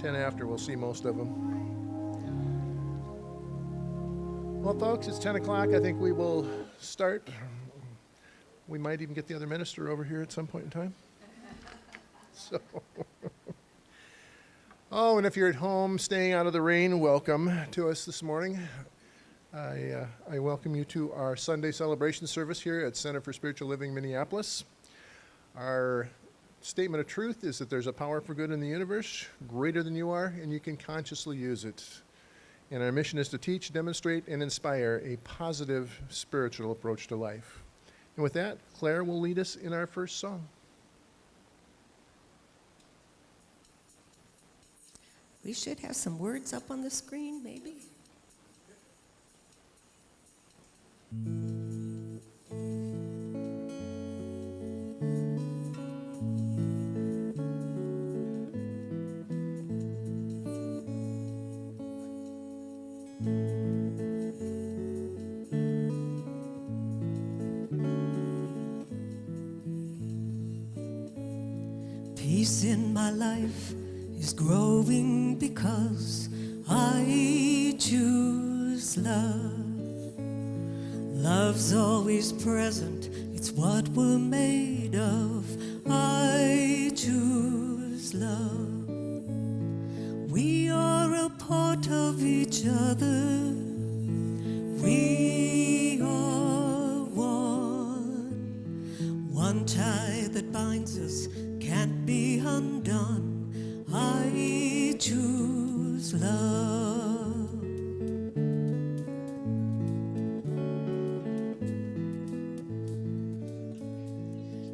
10 after, we'll see most of them. Well, folks, it's 10 o'clock. I think we will start. We might even get the other minister over here at some point in time. So, oh, and if you're at home staying out of the rain, welcome to us this morning. I welcome you to our Sunday celebration service here at Center for Spiritual Living, Minneapolis. Our statement of truth is that there's a power for good in the universe, greater than you are, and you can consciously use it. And our mission is to teach, demonstrate, and inspire a positive spiritual approach to life. And with that, Claire will lead us in our first song. We should have some words up on the screen, maybe. Peace in my life is growing because I choose love. Love's always present, it's what we're made of. I choose love. We are a part of each other. We are one. One tie that binds us can't be undone. I choose love.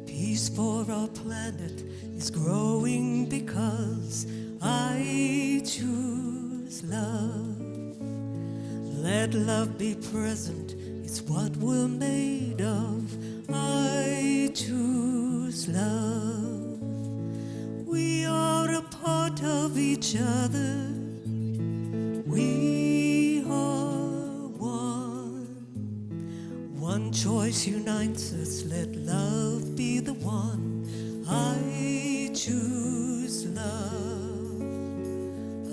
Peace for our planet is growing because I choose love. Let love be present, it's what we're made of. I choose love. We are a part of each other. We are one. One choice unites us. Let love be the one. I choose love.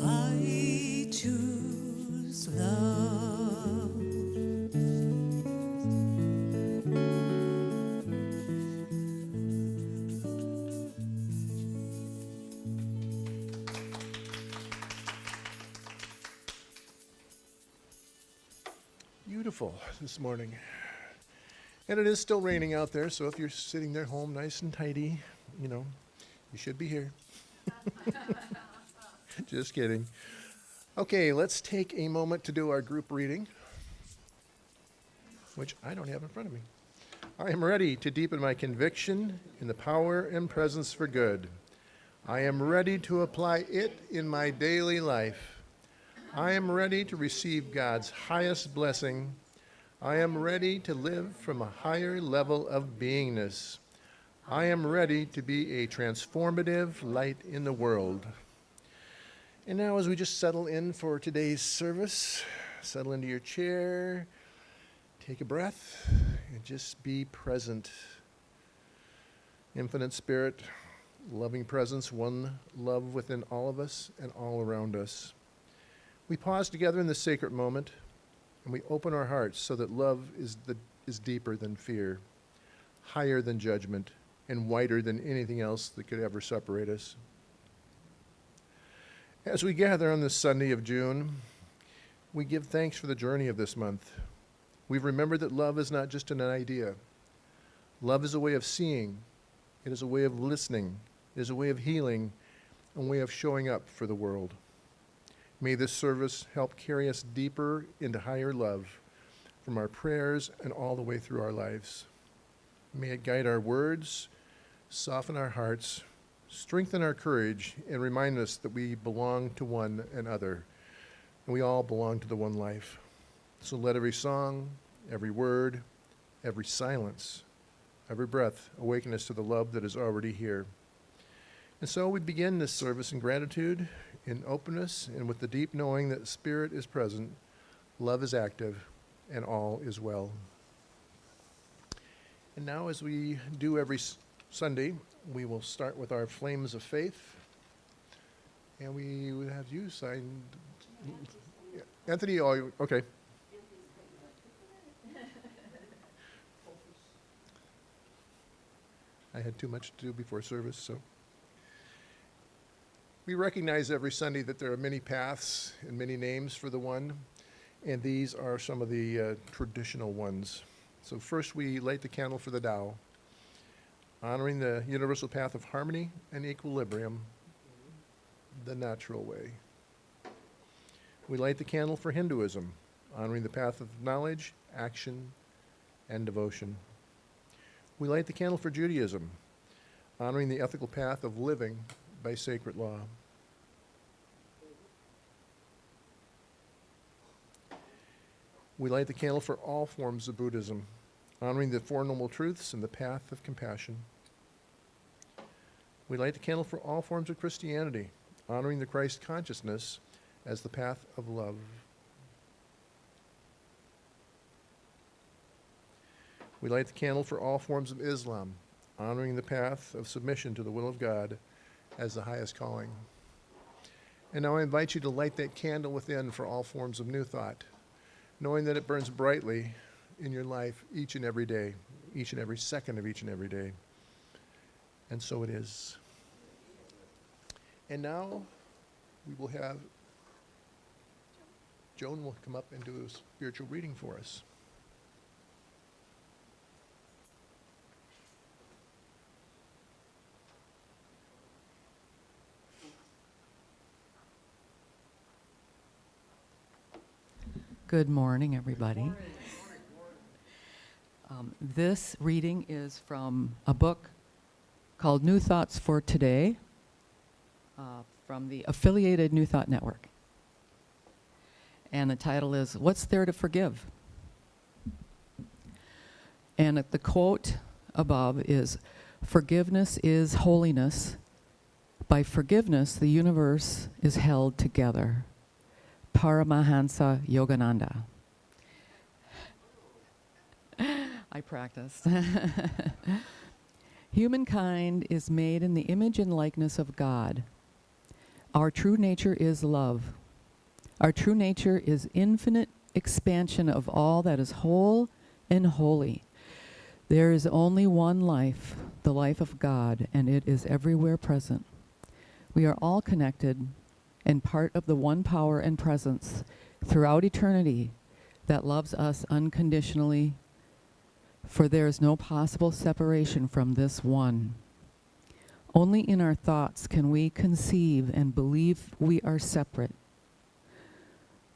I choose love. Beautiful this morning. And it is still raining out there, so if you're sitting there home nice and tidy, you should be here. Just kidding. Okay, let's take a moment to do our group reading, which I don't have in front of me. I am ready to deepen my conviction in the power and presence for good. I am ready to apply it in my daily life. I am ready to receive God's highest blessing. I am ready to live from a higher level of beingness. I am ready to be a transformative light in the world. And now as we just settle in for today's service, settle into your chair, take a breath, and just be present. Infinite Spirit, loving presence, one love within all of us and all around us. We pause together in this sacred moment, and we open our hearts so that love is deeper than fear, higher than judgment, and wider than anything else that could ever separate us. As we gather on this Sunday of June, we give thanks for the journey of this month. We've remembered that love is not just an idea. Love is a way of seeing. It is a way of listening. It is a way of healing, and a way of showing up for the world. May this service help carry us deeper into higher love from our prayers and all the way through our lives. May it guide our words, soften our hearts, strengthen our courage, and remind us that we belong to one another, and we all belong to the one life. So let every song, every word, every silence, every breath awaken us to the love that is already here. And so we begin this service in gratitude, in openness, and with the deep knowing that Spirit is present, love is active, and all is well. And now, as we do every Sunday, we will start with our flames of faith. And we would have you sign. Anthony, oh, okay. I had too much to do before service, so. We recognize every Sunday that there are many paths and many names for the one, and these are some of the traditional ones. So first we light the candle for the Tao, honoring the universal path of harmony and equilibrium, the natural way. We light the candle for Hinduism, honoring the path of knowledge, action, and devotion. We light the candle for Judaism, honoring the ethical path of living by sacred law. We light the candle for all forms of Buddhism, honoring the Four Noble Truths and the path of compassion. We light the candle for all forms of Christianity, honoring the Christ consciousness as the path of love. We light the candle for all forms of Islam, honoring the path of submission to the will of God as the highest calling. And now I invite you to light that candle within for all forms of New Thought, knowing that it burns brightly in your life each and every day, each and every second of each and every day. And so it is. And now we will have Joan will come up and do a spiritual reading for us. Good morning, everybody. This reading is from a book called New Thoughts for Today from the affiliated New Thought Network. And the title is, What's There to Forgive? And the quote above is, forgiveness is holiness. By forgiveness, the universe is held together. Paramahansa Yogananda. I practiced. Humankind is made in the image and likeness of God. Our true nature is love. Our true nature is infinite expansion of all that is whole and holy. There is only one life, the life of God, and it is everywhere present. We are all connected and part of the one power and presence throughout eternity that loves us unconditionally, for there is no possible separation from this one. Only in our thoughts can we conceive and believe we are separate.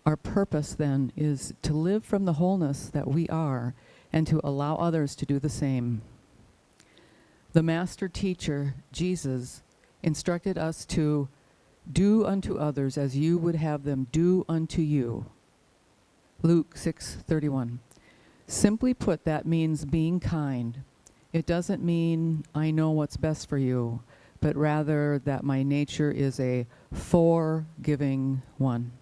Our purpose, then, is to live from the wholeness that we are and to allow others to do the same. The master teacher, Jesus, instructed us to do unto others as you would have them do unto you. Luke 6:31. Simply put, that means being kind. It doesn't mean I know what's best for you, but rather that my nature is a forgiving one.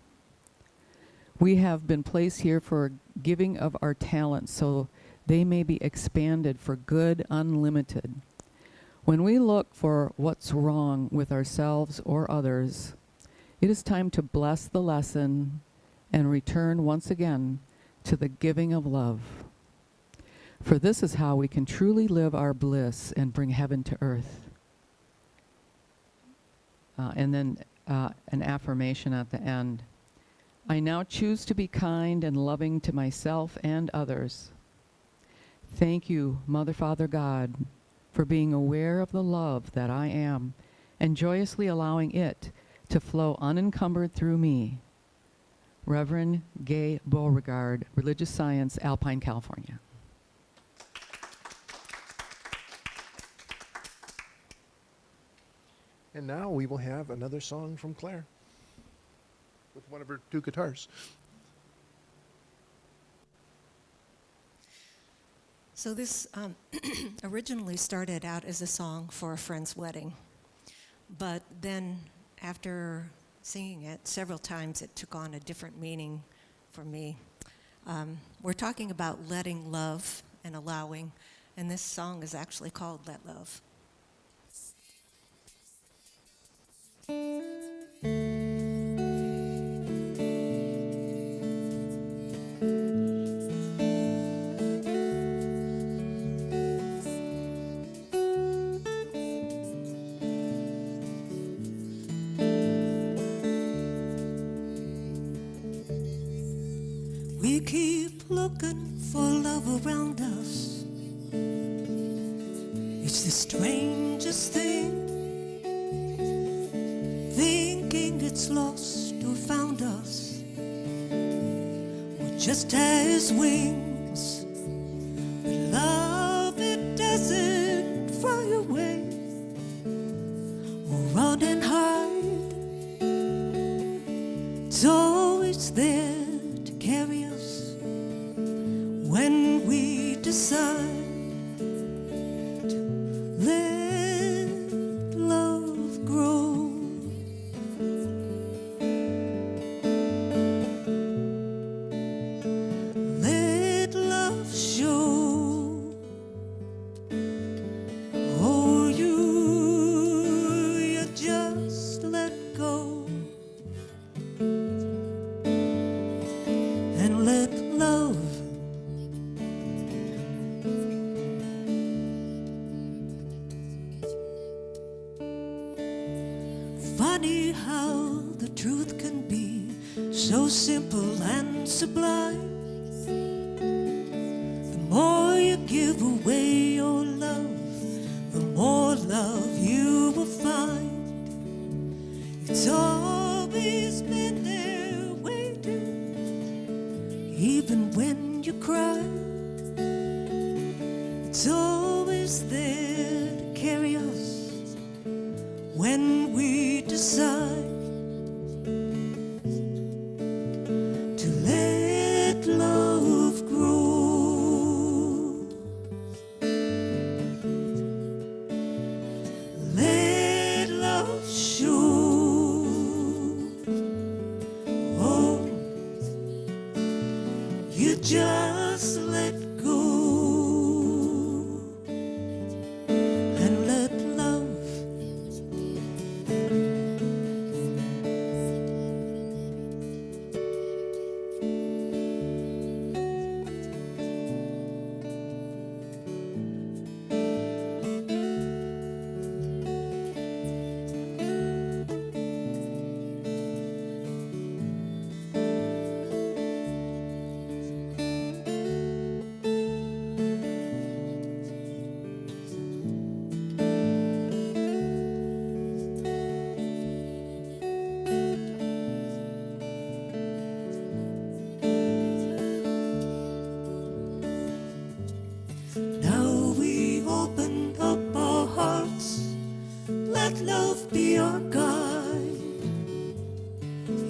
We have been placed here for giving of our talents so they may be expanded for good unlimited. When we look for what's wrong with ourselves or others, it is time to bless the lesson and return once again to the giving of love. For this is how we can truly live our bliss and bring heaven to earth. And then an affirmation at the end. I now choose to be kind and loving to myself and others. Thank you, Mother, Father, God, for being aware of the love that I am and joyously allowing it to flow unencumbered through me. Reverend Gay Beauregard, Religious Science, Alpine, California. And now we will have another song from Claire with one of her two guitars. So this originally started out as a song for a friend's wedding, but then after singing it several times, it took on a different meaning for me. We're talking about letting love and allowing, and this song is actually called Let Love. We keep looking for love around us. It's the strangest thing, thinking it's lost or found us, or just has wings. But love, it doesn't fly away or run and hide. It's always there to carry us when we decide to let love grow. Let love show. Oh, you just let go and let love. Funny how the truth can be so simple and sublime. The more you give away your love, the more love you will find. It's always been there waiting, even when you cry. It's always there to carry us when we decide to let love grow. Let love show. Oh, you just let go and let love. Now we open up our hearts, let love be our guide.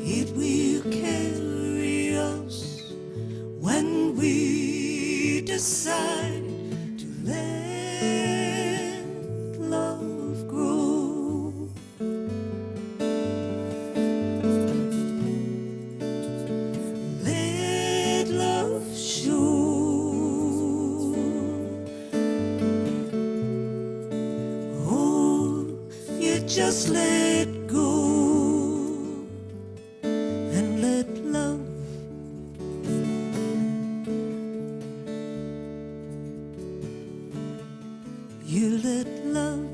It will carry us when we decide to let love grow. Let love show. Oh, you just let go and let love. You let love.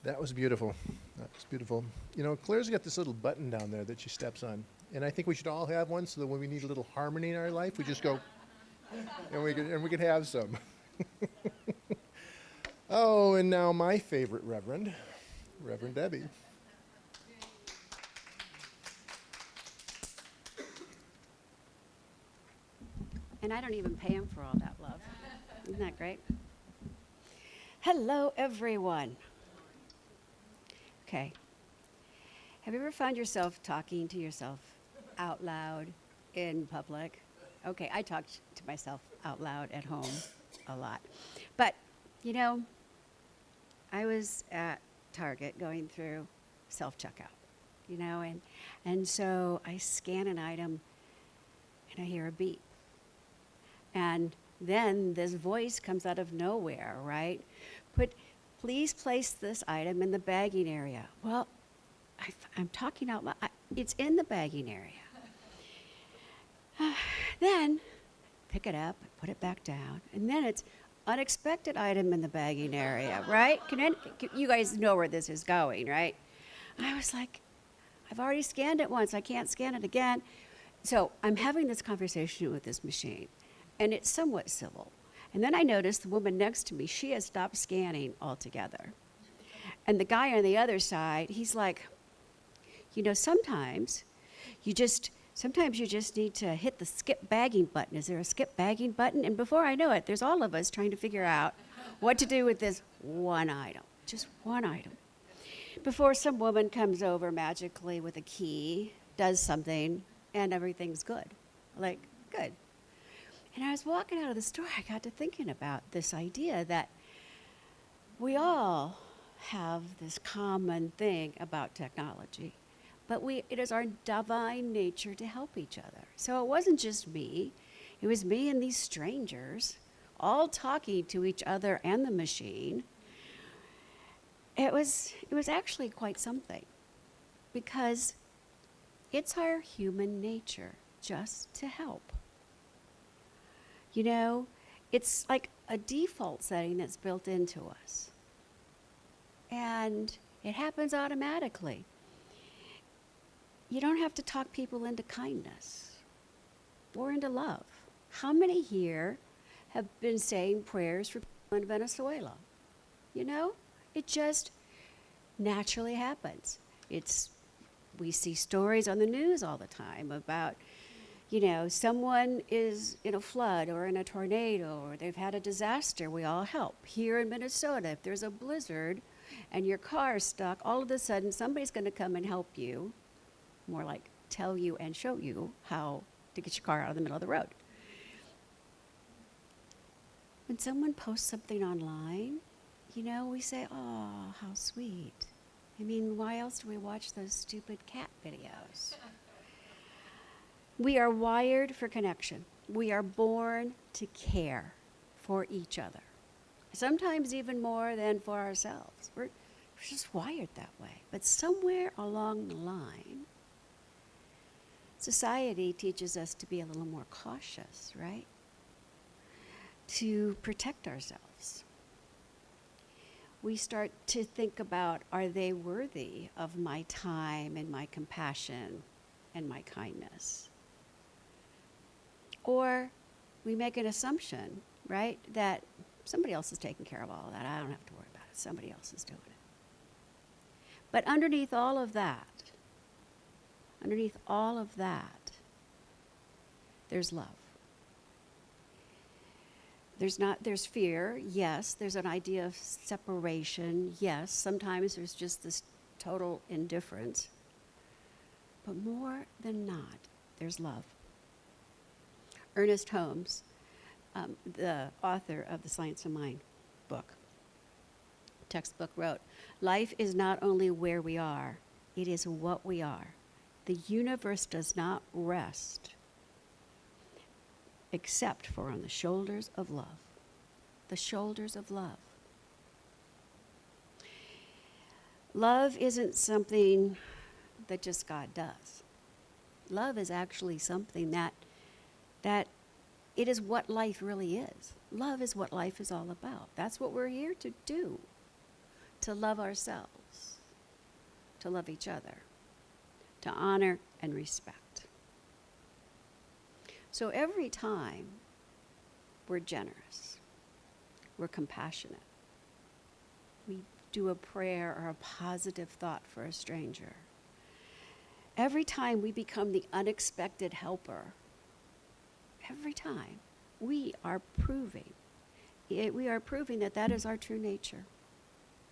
That was beautiful. That was beautiful. You know, Claire's got this little button down there that she steps on, and I think we should all have one so that when we need a little harmony in our life, we just go, and we can have some. Oh, and now my favorite Reverend, Reverend Debbie. And I don't even pay him for all that love. Isn't that great? Hello, everyone. Okay. Have you ever found yourself talking to yourself out loud in public? Okay, I talk to myself out loud at home a lot. But, you know, I was at Target going through self-checkout, you know, and so I scan an item and I hear a beep. And then this voice comes out of nowhere, right? Please place this item in the bagging area. Well, I'm talking out loud. It's in the bagging area. Then pick it up, put it back down, and then it's unexpected item in the bagging area, right? You guys know where this is going, right? I was like, I've already scanned it once. I can't scan it again. So I'm having this conversation with this machine, and it's somewhat civil. And then I noticed the woman next to me, she has stopped scanning altogether. And the guy on the other side, he's like, you know, sometimes you just need to hit the skip bagging button. Is there a skip bagging button? And before I know it, there's all of us trying to figure out what to do with this one item, just one item. Before some woman comes over magically with a key, does something, and everything's good. Like, good. And I was walking out of the store, I got to thinking about this idea that we all have this common thing about technology, but it is our divine nature to help each other. So it wasn't just me, it was me and these strangers all talking to each other and the machine. It was actually quite something, because it's our human nature just to help. You know, it's like a default setting that's built into us. And it happens automatically. You don't have to talk people into kindness or into love. How many here have been saying prayers for people in Venezuela? You know, it just naturally happens. We see stories on the news all the time about, you know, someone is in a flood or in a tornado or they've had a disaster. We all help. Here in Minnesota, if there's a blizzard and your car's stuck, all of a sudden somebody's going to come and help you, more like tell you and show you how to get your car out of the middle of the road. When someone posts something online, you know, we say, oh, how sweet. I mean, why else do we watch those stupid cat videos? We are wired for connection. We are born to care for each other, sometimes even more than for ourselves. We're just wired that way. But somewhere along the line, society teaches us to be a little more cautious, right? To protect ourselves. We start to think about, are they worthy of my time and my compassion and my kindness? Or we make an assumption, right, that somebody else is taking care of all of that. I don't have to worry about it. Somebody else is doing it. But underneath all of that, there's love. There's fear, yes. There's an idea of separation, yes. Sometimes there's just this total indifference. But more than not, there's love. Ernest Holmes, the author of the Science of Mind book, textbook, wrote, "Life is not only where we are, it is what we are. The universe does not rest except for on the shoulders of love." The shoulders of love. Love isn't something that just God does. Love is actually something that it is what life really is. Love is what life is all about. That's what we're here to do. To love ourselves, to love each other, to honor and respect. So every time we're generous, we're compassionate, we do a prayer or a positive thought for a stranger, every time we become the unexpected helper, every time we are proving that that is our true nature,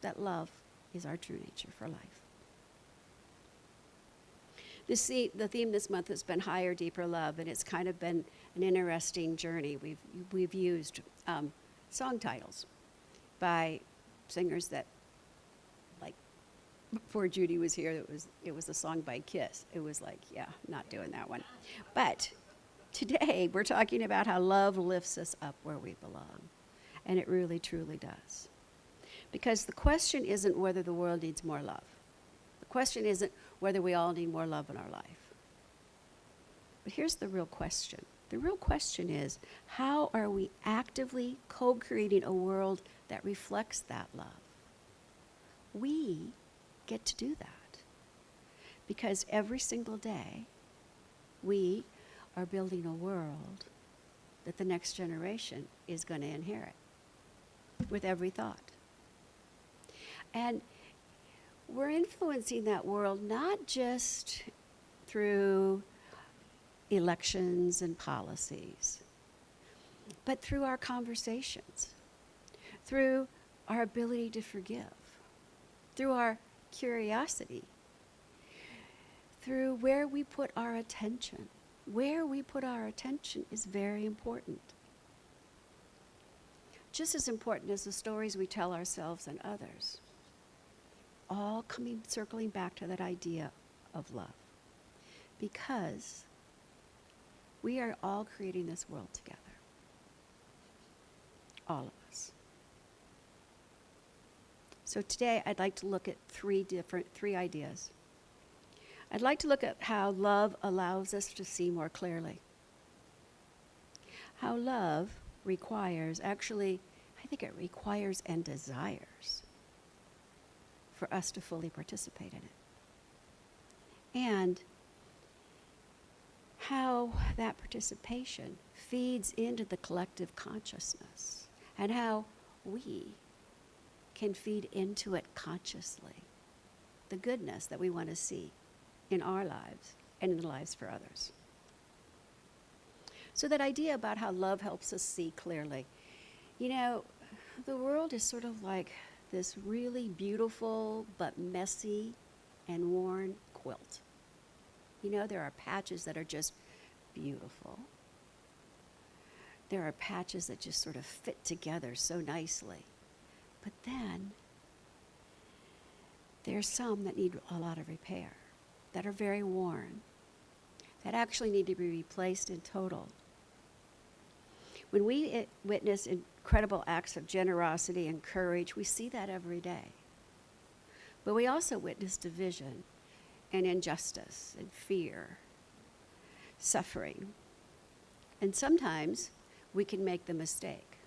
that love is our true nature for life. The theme this month has been Higher, Deeper Love, and it's kind of been an interesting journey. We've used song titles by singers that, like, before Judy was here, it was a song by Kiss. It was like, yeah, not doing that one. But today we're talking about how love lifts us up where we belong, and it really, truly does. Because the question isn't whether the world needs more love. The question isn't whether we all need more love in our life. But here's the real question. The real question is, how are we actively co-creating a world that reflects that love? We get to do that. Because every single day, we are building a world that the next generation is going to inherit with every thought. And we're influencing that world not just through elections and policies, but through our conversations, through our ability to forgive, through our curiosity, through where we put our attention. Where we put our attention is very important. Just as important as the stories we tell ourselves and others. All circling back to that idea of love. Because we are all creating this world together. All of us. So today I'd like to look at three ideas. I'd like to look at how love allows us to see more clearly. How love requires, actually, I think it requires and desires for us to fully participate in it. And how that participation feeds into the collective consciousness, and how we can feed into it consciously, the goodness that we want to see in our lives and in the lives for others. So that idea about how love helps us see clearly. You know, the world is sort of like this really beautiful but messy and worn quilt. You know, there are patches that are just beautiful. There are patches that just sort of fit together so nicely. But then there's some that need a lot of repair, that are very worn, that actually need to be replaced in total. When we witness incredible acts of generosity and courage, we see that every day. But we also witness division and injustice and fear, suffering. And sometimes we can make the mistake,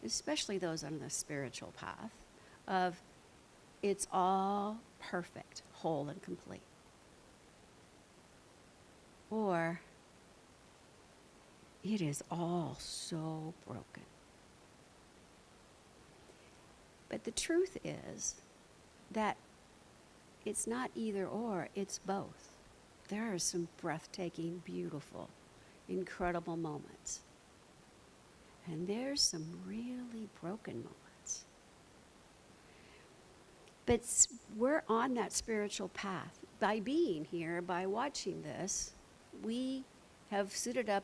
especially those on the spiritual path, of it's all perfect, whole, and complete. Or it is all so broken. But the truth is that it's not either or, it's both. There are some breathtaking, beautiful, incredible moments. And there's some really broken moments. But we're on that spiritual path. By being here, by watching this, we have suited up,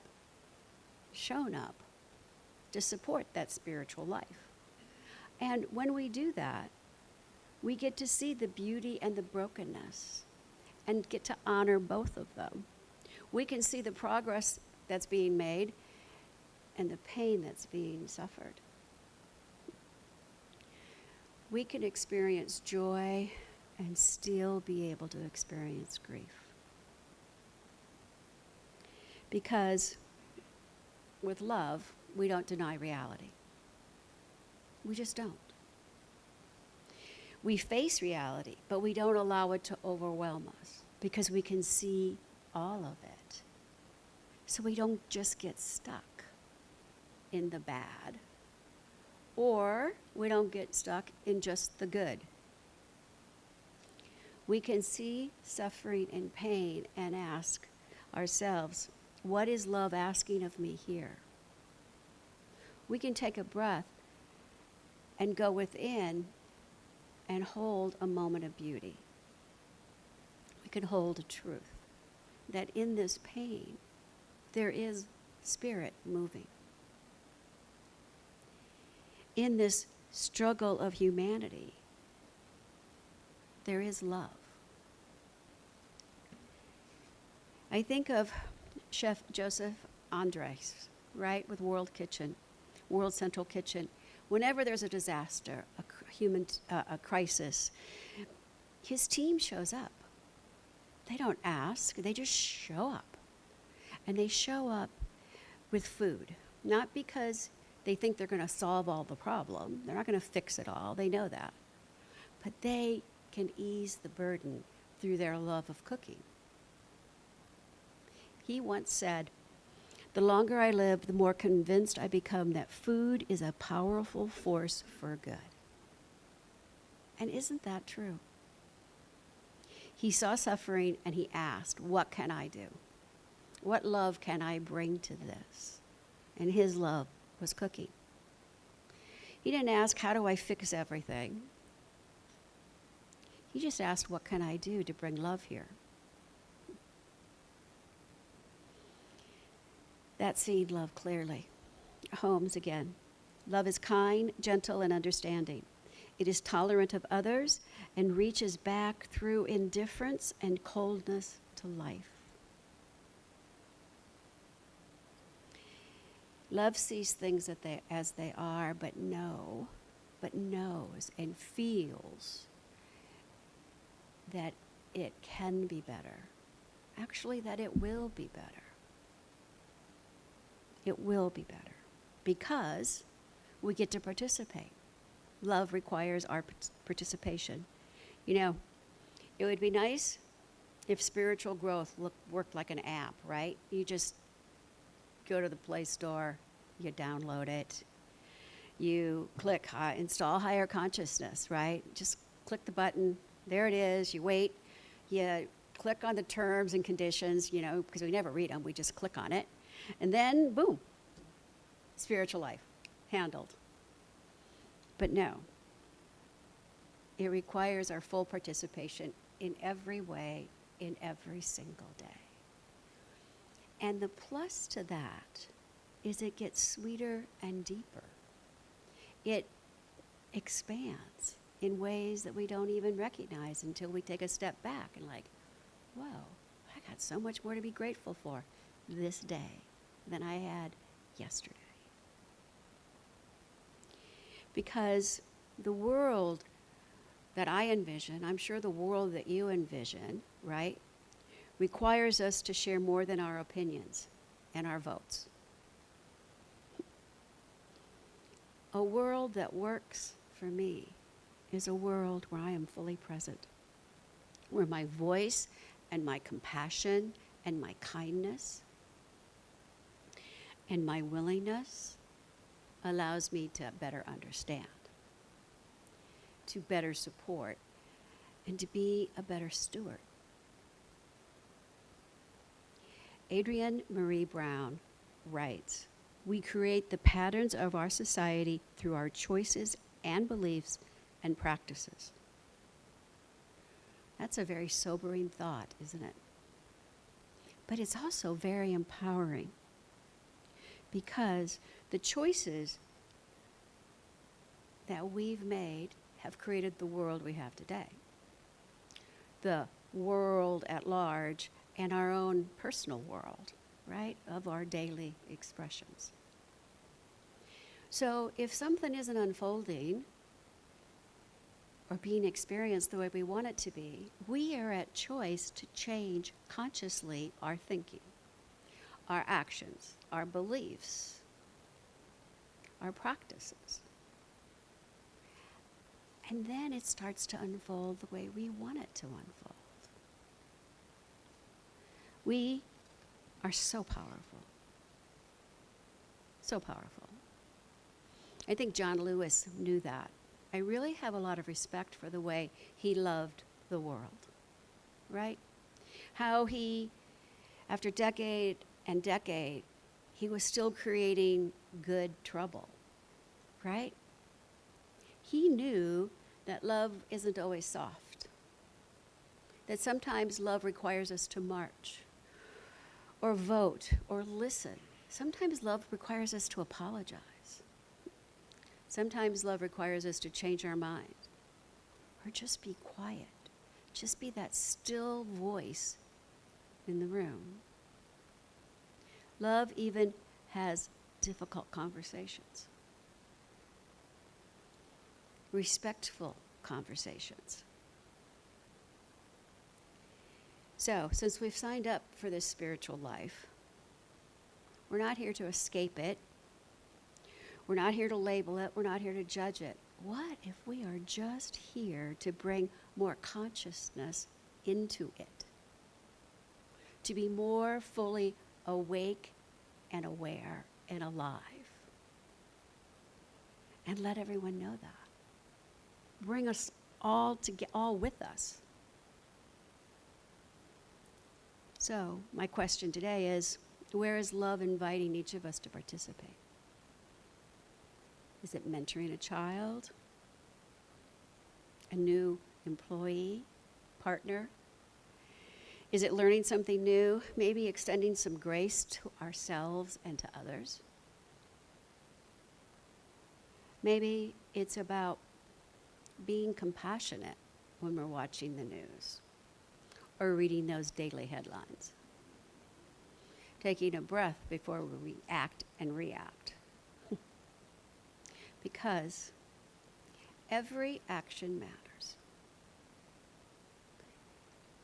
shown up to support that spiritual life. And when we do that, we get to see the beauty and the brokenness and get to honor both of them. We can see the progress that's being made and the pain that's being suffered. We can experience joy and still be able to experience grief. Because with love, we don't deny reality. We just don't. We face reality, but we don't allow it to overwhelm us because we can see all of it. So we don't just get stuck in the bad, or we don't get stuck in just the good. We can see suffering and pain and ask ourselves, what is love asking of me here? We can take a breath and go within and hold a moment of beauty. We can hold a truth that in this pain, there is spirit moving. In this struggle of humanity, there is love. I think of Chef Joseph Andres, right, with World Central Kitchen. Whenever there's a disaster, a crisis, his team shows up. They don't ask, they just show up. And they show up with food, not because they think they're going to solve all the problem. They're not going to fix it all. They know that. But they can ease the burden through their love of cooking. He once said, "The longer I live, the more convinced I become that food is a powerful force for good." And isn't that true? He saw suffering and he asked, "What can I do? What love can I bring to this?" And his love was cooking. He didn't ask, "How do I fix everything?" He just asked, "What can I do to bring love here?" That seed love clearly. Holmes again. Love is kind, gentle, and understanding. It is tolerant of others and reaches back through indifference and coldness to life. Love sees things as they are, but knows and feels that it can be better. Actually, that it will be better. It will be better because we get to participate. Love requires our participation. You know, it would be nice if spiritual growth worked like an app, right? You just go to the Play Store, you download it, you click install higher consciousness, right? Just click the button, there it is, you wait, you click on the terms and conditions, you know, because we never read them, we just click on it. And then, boom, spiritual life, handled. But no, it requires our full participation in every way, in every single day. And the plus to that is it gets sweeter and deeper. It expands in ways that we don't even recognize until we take a step back and like, whoa, I got so much more to be grateful for this day than I had yesterday. Because the world that I envision, I'm sure the world that you envision, right, requires us to share more than our opinions and our votes. A world that works for me is a world where I am fully present, where my voice and my compassion and my kindness and my willingness allows me to better understand, to better support, and to be a better steward. Adrienne Marie Brown writes, "We create the patterns of our society through our choices and beliefs and practices." That's a very sobering thought, isn't it? But it's also very empowering because the choices that we've made have created the world we have today. The world at large and our own personal world, right, of our daily expressions. So if something isn't unfolding or being experienced the way we want it to be, we are at choice to change consciously our thinking, our actions, our beliefs, our practices. And then it starts to unfold the way we want it to unfold. We are so powerful. So powerful. I think John Lewis knew that. I really have a lot of respect for the way he loved the world, right? How he, after decade and decade, he was still creating good trouble, right? He knew that love isn't always soft, that sometimes love requires us to march or vote or listen. Sometimes love requires us to apologize. Sometimes love requires us to change our mind or just be quiet, just be that still voice in the room. Love even has difficult conversations, respectful conversations. So, since we've signed up for this spiritual life, We're not here to escape it. We're not here to label it. We're not here to judge it. What if we are just here to bring more consciousness into it? To be more fully awake and aware and alive. And let everyone know that. Bring us all with us. So, my question today is, where is love inviting each of us to participate? Is it mentoring a child? A new employee? Partner? Is it learning something new? Maybe extending some grace to ourselves and to others? Maybe it's about being compassionate when we're watching the news or reading those daily headlines. Taking a breath before we act and react. Because every action matters.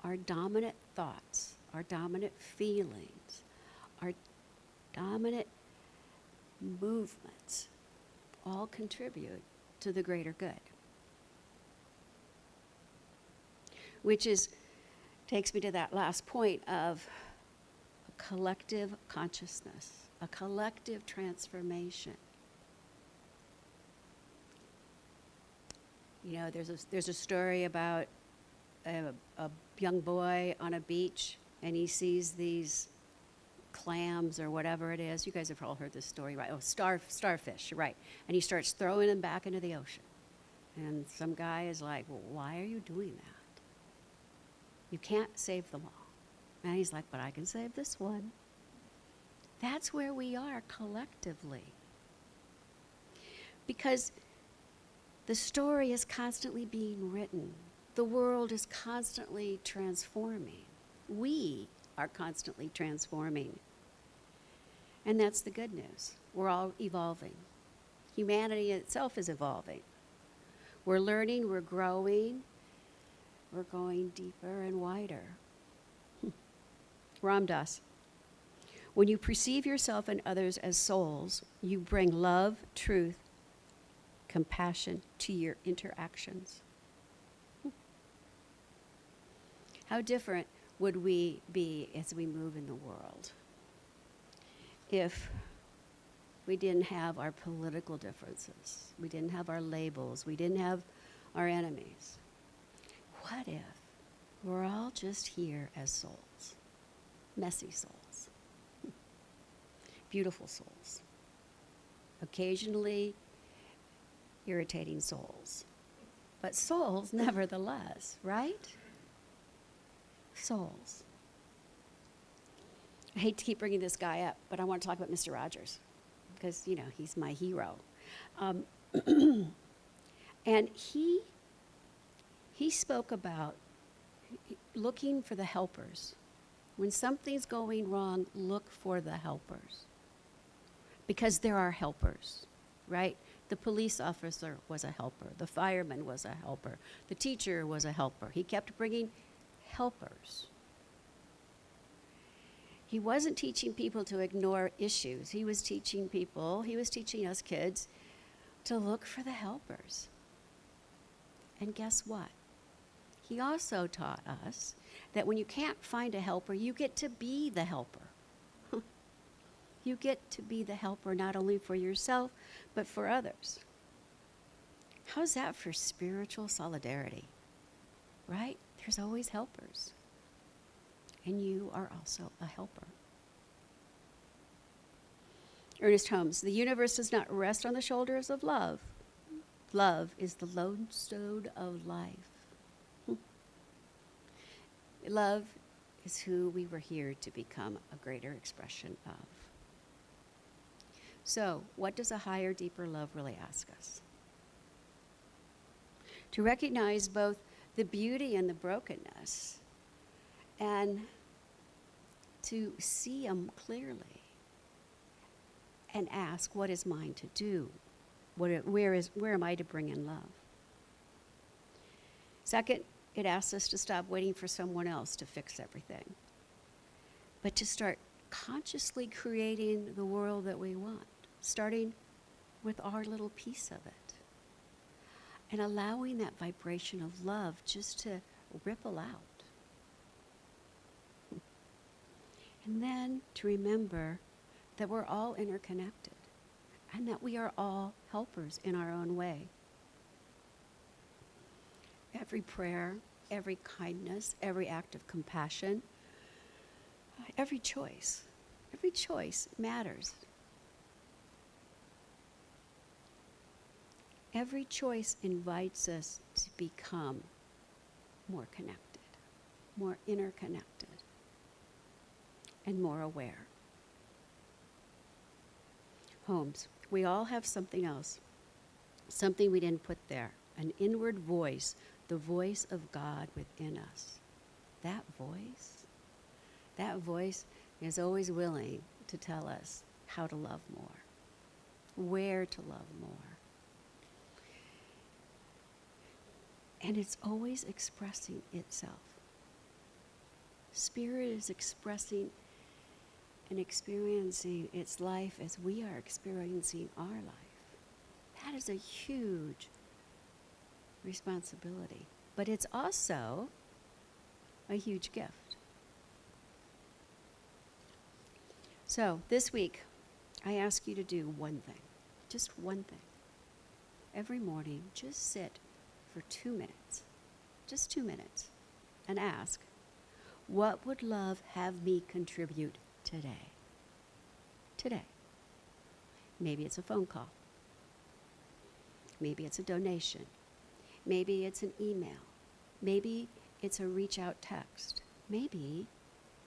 Our dominant thoughts, our dominant feelings, our dominant movements all contribute to the greater good. Which takes me to that last point of a collective consciousness, a collective transformation. You know, there's a story about a young boy on a beach, and he sees these clams or whatever it is. You guys have all heard this story, right? Oh, starfish, right. And he starts throwing them back into the ocean. And some guy is like, well, why are you doing that? You can't save them all. And he's like, but I can save this one. That's where we are collectively. Because the story is constantly being written. The world is constantly transforming. We are constantly transforming. And that's the good news. We're all evolving. Humanity itself is evolving. We're learning, we're growing, we're going deeper and wider. Ram Dass. When you perceive yourself and others as souls, you bring love, truth, compassion to your interactions. How different would we be as we move in the world if we didn't have our political differences, we didn't have our labels, we didn't have our enemies? What if we're all just here as souls, messy souls, beautiful souls, occasionally irritating souls, but souls nevertheless, right? Souls. I hate to keep bringing this guy up, but I want to talk about Mr. Rogers because, you know, he's my hero. And he spoke about looking for the helpers. When something's going wrong, look for the helpers. Because there are helpers, right? The police officer was a helper. The fireman was a helper. The teacher was a helper. He kept bringing helpers. He wasn't teaching people to ignore issues. He was teaching us kids to look for the helpers. And guess what? He also taught us that when you can't find a helper, you get to be the helper. You get to be the helper not only for yourself, but for others. How's that for spiritual solidarity? Right? There's always helpers. And you are also a helper. Ernest Holmes, the universe does not rest on the shoulders of love. Love is the lodestone of life. Love is who we were here to become a greater expression of. So, what does a higher, deeper love really ask us? To recognize both the beauty and the brokenness, and to see them clearly, and ask, what is mine to do? Where am I to bring in love? Second, it asks us to stop waiting for someone else to fix everything, but to start consciously creating the world that we want, starting with our little piece of it, and allowing that vibration of love just to ripple out. And then to remember that we're all interconnected and that we are all helpers in our own way. Every prayer, every kindness, every act of compassion, every choice matters. Every choice invites us to become more connected, more interconnected, and more aware. Homes, we all have something else, something we didn't put there, an inward voice, the voice of God within us. That voice is always willing to tell us how to love more, where to love more. And it's always expressing itself. Spirit is expressing and experiencing its life as we are experiencing our life. That is a huge responsibility, but it's also a huge gift. So this week, I ask you to do one thing, just one thing. Every morning, just sit for 2 minutes, just 2 minutes, and ask, what would love have me contribute today? Today. Maybe it's a phone call. Maybe it's a donation. Maybe it's an email. Maybe it's a reach out text. Maybe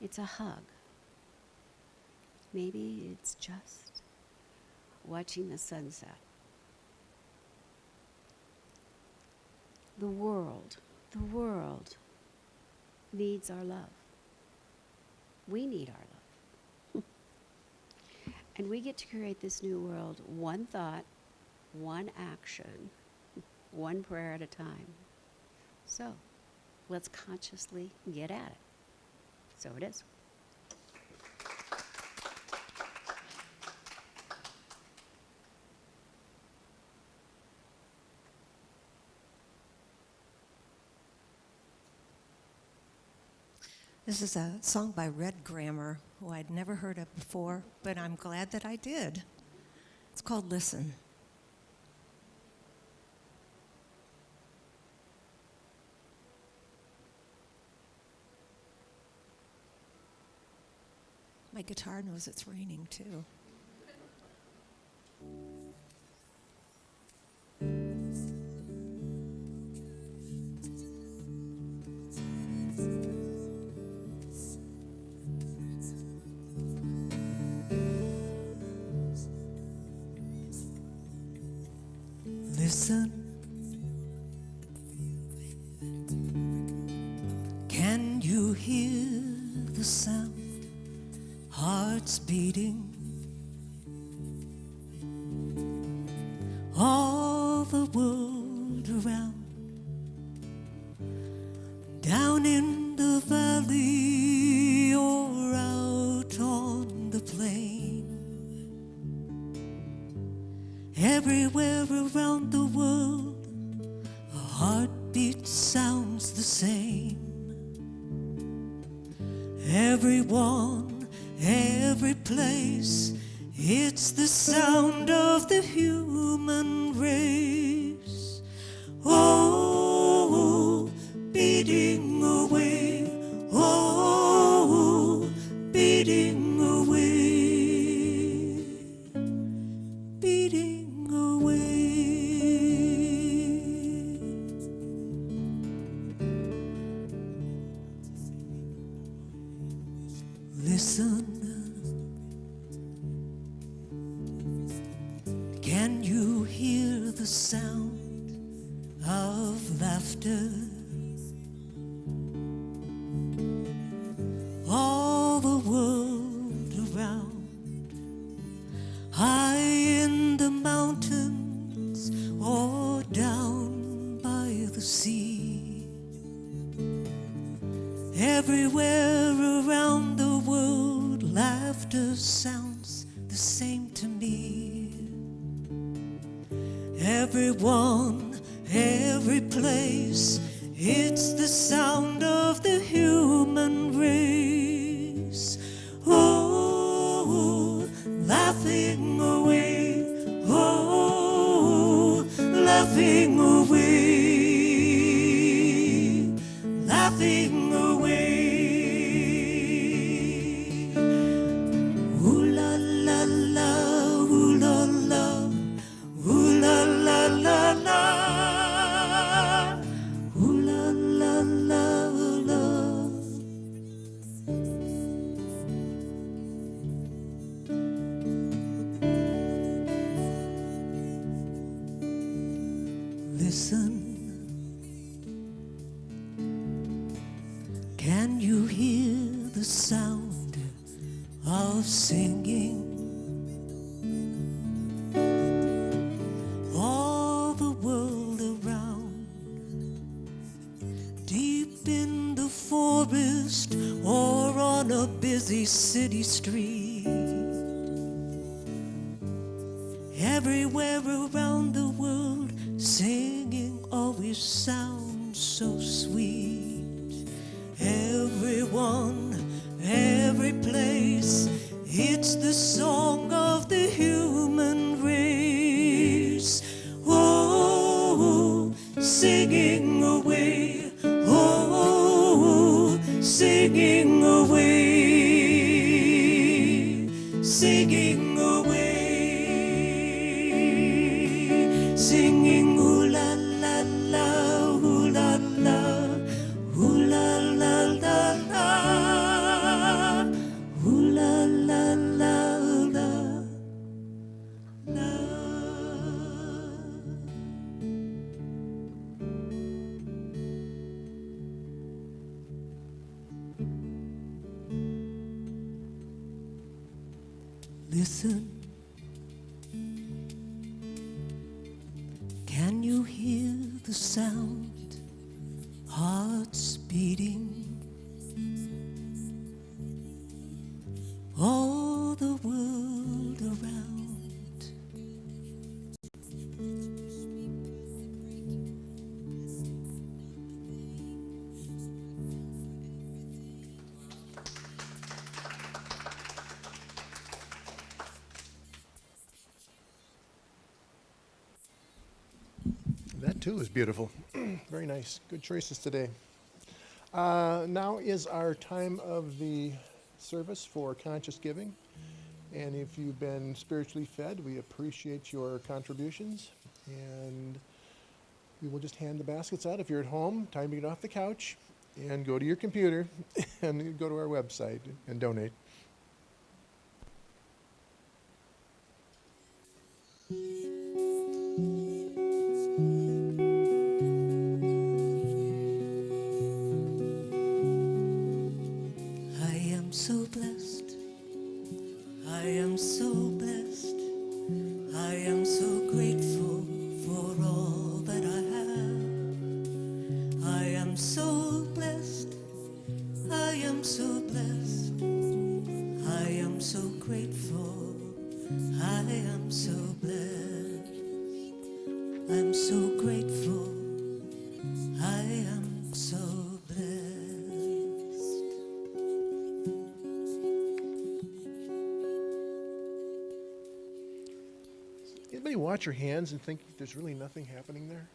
it's a hug. Maybe it's just watching the sunset. The world needs our love. We need our love. And we get to create this new world one thought, one action, one prayer at a time. So let's consciously get at it. So it is. This is a song by Red Grammer, who I'd never heard of before, but I'm glad that I did. It's called Listen. My guitar knows it's raining, too. Listen, can you hear the sound? Hearts beating, all the world around. Down in the valley or out on the plain, everywhere around the world, a heartbeat sounds the same. Everyone, every place, it's the sound of the human race. Oh, beating away, oh, beating away, beating away. Listen, can you hear the sound of laughter? All the world around, high in the mountains or down by the sea. Everywhere around the world, laughter laughter sounds the same to me. Everyone, every place, it's the sound of the human race. Oh, laughing away, oh, laughing away, laughing away. Ooh la la la, ooh la la, ooh la la la la, ooh la la la la. Listen, can you hear the sound of singing? All the world around, deep in the forest or on a busy city street, everywhere around the world, singing always sounds so sweet. Everyone, every place, it's the song of the human race. Oh, singing away, oh, singing away, singing away, singing ooh la la la, ooh la la, ooh la la la la, ooh la la la la la. Listen, can you hear the sound? Hearts beating, all the world around. That too is beautiful. Very nice. Good choices today. Now is our time of the service for conscious giving. And if you've been spiritually fed, we appreciate your contributions. And we will just hand the baskets out. If you're at home, time to get off the couch and go to your computer and go to our website and donate. I am so blessed. I am so blessed. I am so grateful for all that I have. I am so blessed. I am so blessed. I am so grateful. I am so blessed. I'm so grateful. I am so blessed. Anybody watch your hands and think there's really nothing happening there?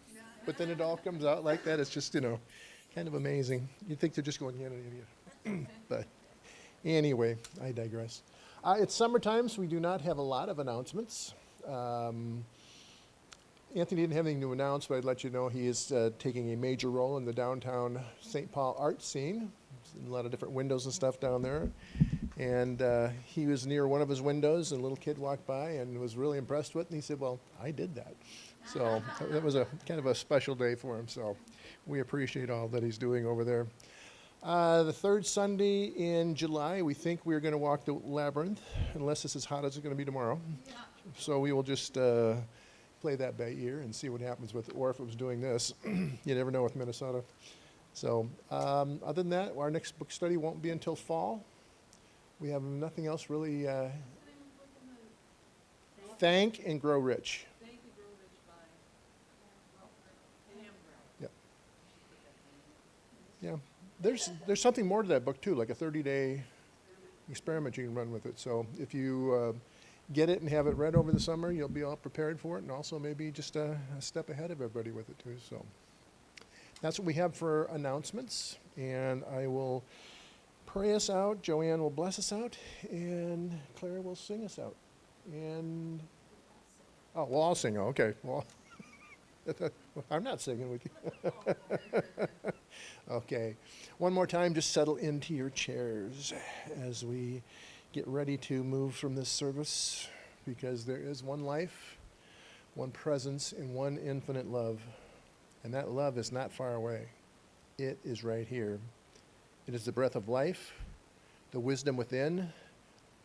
But then it all comes out like that. It's just, kind of amazing. You'd think they're just going, yeah, yeah, yeah. But anyway, I digress. It's summertime, so we do not have a lot of announcements. Anthony didn't have anything to announce, but I'd let you know he is taking a major role in the downtown St. Paul art scene. There's a lot of different windows and stuff down there. And he was near one of his windows, and a little kid walked by and was really impressed with it. And he said, well, I did that. So that was a kind of a special day for him. So we appreciate all that he's doing over there. The third Sunday in July, we think we're going to walk the Labyrinth, unless it's as hot as it's going to be tomorrow. So we will just play that by ear and see what happens with, or if it was doing this. You never know with Minnesota. So other than that, our next book study won't be until fall. We have nothing else really. Thank and Grow Rich. Yep. Yeah, there's something more to that book too, like a 30-day experiment you can run with it. So if you get it and have it read over the summer, you'll be all prepared for it, and also maybe just a step ahead of everybody with it too. So that's what we have for announcements, and I will pray us out. Joanne will bless us out, and Clara will sing us out. And oh, well, I'll sing. Okay, well, I'm not singing with you. Okay, one more time, just settle into your chairs as we get ready to move from this service, because there is one life, one presence, and one infinite love. And that love is not far away. It is right here. It is the breath of life, the wisdom within,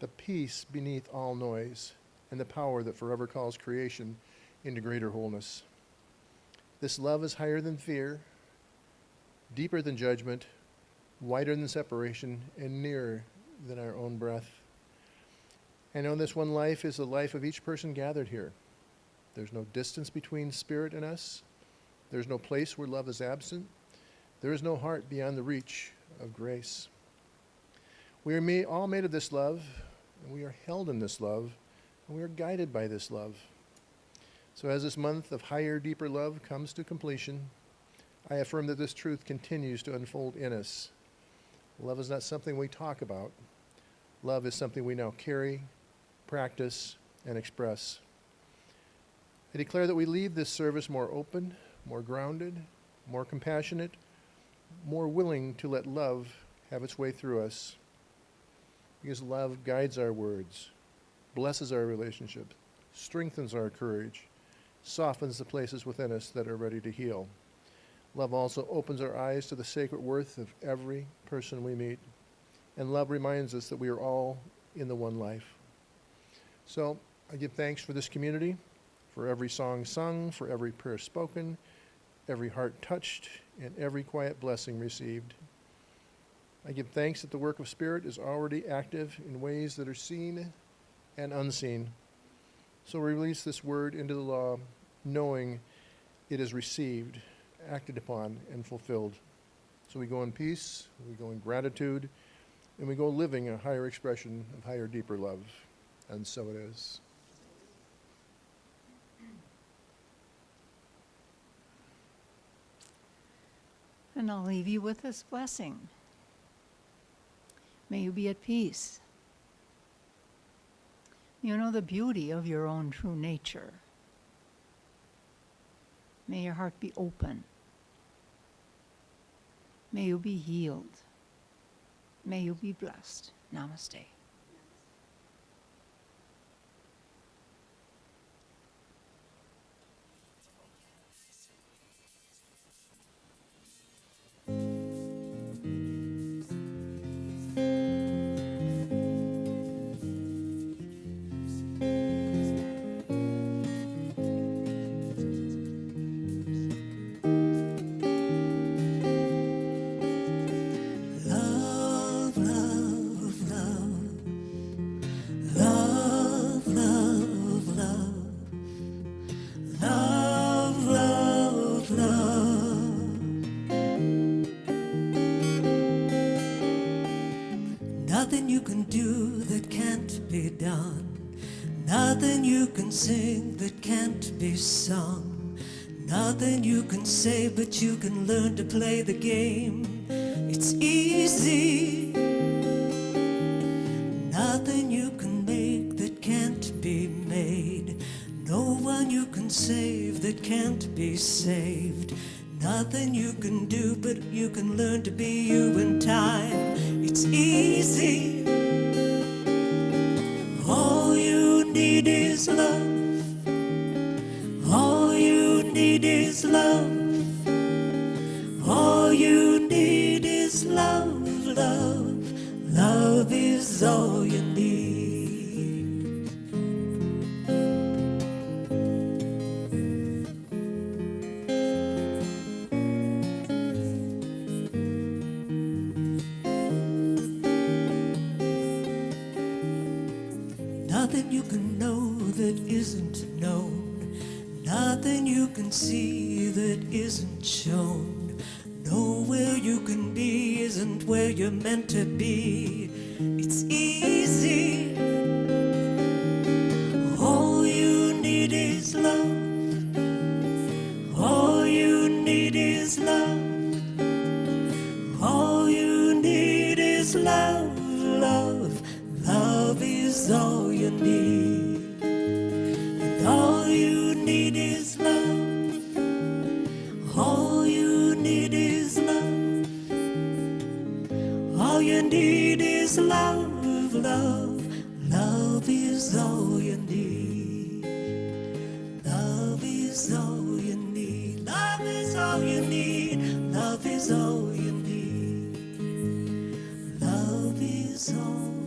the peace beneath all noise, and the power that forever calls creation into greater wholeness. This love is higher than fear, deeper than judgment, wider than separation, and nearer than our own breath. I know this one life is the life of each person gathered here. There's no distance between spirit and us. There's no place where love is absent. There is no heart beyond the reach of grace. We are all made of this love, and we are held in this love, and we are guided by this love. So as this month of higher, deeper love comes to completion, I affirm that this truth continues to unfold in us. Love is not something we talk about. Love is something we now carry, practice, and express. I declare that we leave this service more open, more grounded, more compassionate, more willing to let love have its way through us. Because love guides our words, blesses our relationships, strengthens our courage, softens the places within us that are ready to heal. Love also opens our eyes to the sacred worth of every person we meet. And love reminds us that we are all in the one life. So I give thanks for this community, for every song sung, for every prayer spoken, every heart touched, and every quiet blessing received. I give thanks that the work of Spirit is already active in ways that are seen and unseen. So release this word into the law, knowing it is received, acted upon, and fulfilled. So we go in peace, we go in gratitude, and we go living a higher expression of higher, deeper love. And so it is. And I'll leave you with this blessing. May you be at peace. You know the beauty of your own true nature. May your heart be open. May you be healed. May you be blessed. Namaste. Love, love, love. Love, love, love. Love, love, love. Nothing you can do that can't be done. Nothing you can sing that can't be sung. Nothing you can say, but you can learn to play the game. It's easy. Nothing you can make that can't be made. No one you can save that can't be saved. Nothing you can do, but you can learn to be you in time. It's easy. All you need is love. All you need is love. All you need is love, love. Love is all you need. Nothing you can know that isn't known. Nothing you can see that isn't shown. Nowhere you can be isn't where you're meant to be. It's easy. All you need is love. All you need is love. All you need is love, love. Love is all you need. And all you need is love. All you need is love. All you need is love, love. Love is all you need. Love is all you need. Love is all you need. Love is all you need. Love is all